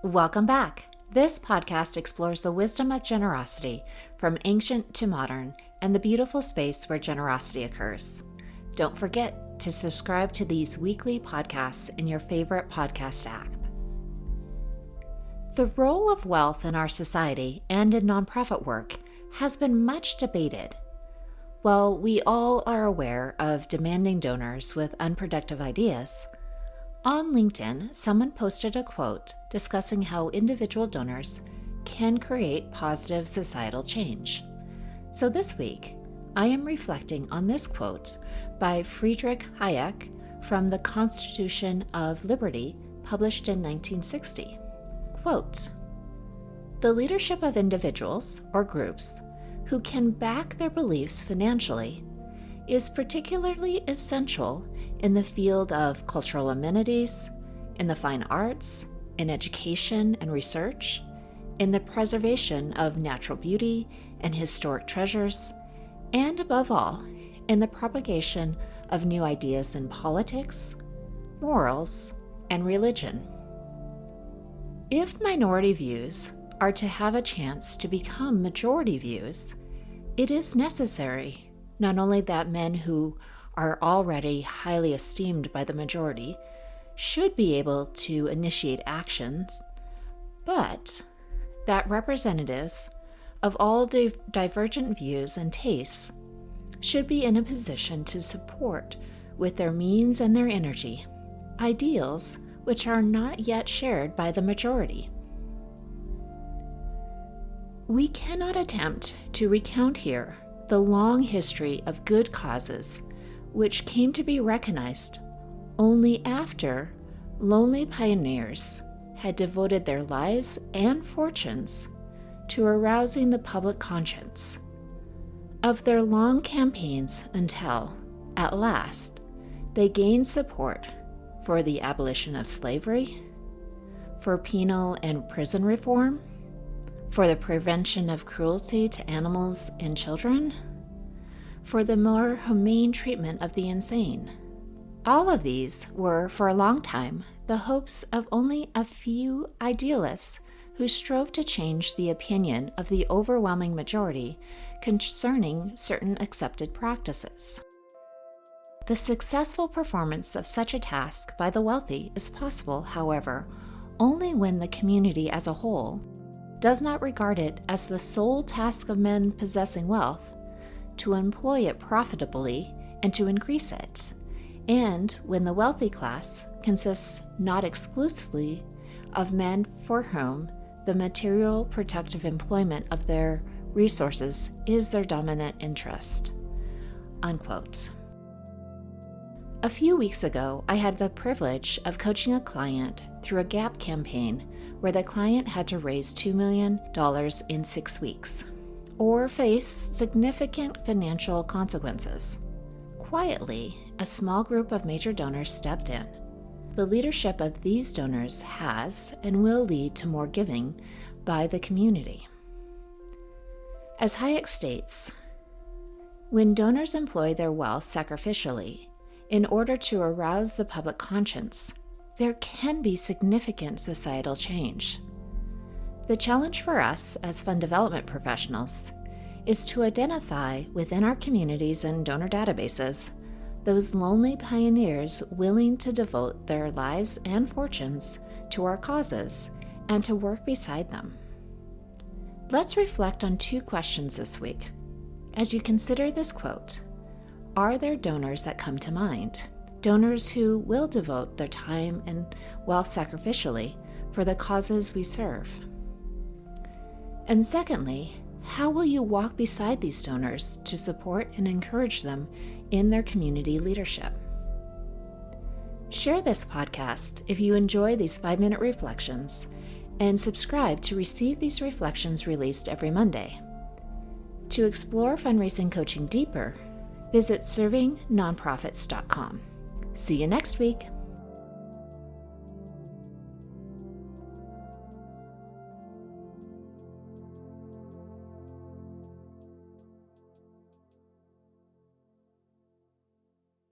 Welcome back. This podcast explores the wisdom of generosity from ancient to modern and the beautiful space where generosity occurs. Don't forget to subscribe to these weekly podcasts in your favorite podcast app. The role of wealth in our society and in nonprofit work has been much debated. While we all are aware of demanding donors with unproductive ideas, on LinkedIn, someone posted a quote discussing how individual donors can create positive societal change. So this week, I am reflecting on this quote by Friedrich Hayek from The Constitution of Liberty, published in 1960. Quote, "The leadership of individuals or groups who can back their beliefs financially is particularly essential in the field of cultural amenities, in the fine arts, in education and research, in the preservation of natural beauty and historic treasures, and above all, in the propagation of new ideas in politics, morals, and religion. If minority views are to have a chance to become majority views, it is necessary not only that men who are already highly esteemed by the majority should be able to initiate actions, but that representatives of all divergent views and tastes should be in a position to support, with their means and their energy, ideals which are not yet shared by the majority." We cannot attempt to recount here the long history of good causes which came to be recognized only after lonely pioneers had devoted their lives and fortunes to arousing the public conscience of their long campaigns until, at last, they gained support for the abolition of slavery, for penal and prison reform, for the prevention of cruelty to animals and children, for the more humane treatment of the insane. All of these were, for a long time, the hopes of only a few idealists who strove to change the opinion of the overwhelming majority concerning certain accepted practices. The successful performance of such a task by the wealthy is possible, however, only when the community as a whole does not regard it as the sole task of men possessing wealth to employ it profitably and to increase it, and when the wealthy class consists not exclusively of men for whom the material productive employment of their resources is their dominant interest." Unquote. A few weeks ago, I had the privilege of coaching a client through a GAP campaign where the client had to raise $2 million in 6 weeks, or face significant financial consequences. Quietly, a small group of major donors stepped in. The leadership of these donors has and will lead to more giving by the community. As Hayek states, when donors employ their wealth sacrificially in order to arouse the public conscience, there can be significant societal change. The challenge for us as fund development professionals is to identify within our communities and donor databases those lonely pioneers willing to devote their lives and fortunes to our causes and to work beside them. Let's reflect on 2 questions this week. As you consider this quote, are there donors that come to mind? Donors who will devote their time and wealth sacrificially for the causes we serve? And secondly, how will you walk beside these donors to support and encourage them in their community leadership? Share this podcast if you enjoy these 5-minute reflections, and subscribe to receive these reflections released every Monday. To explore fundraising coaching deeper, visit servingnonprofits.com. See you next week.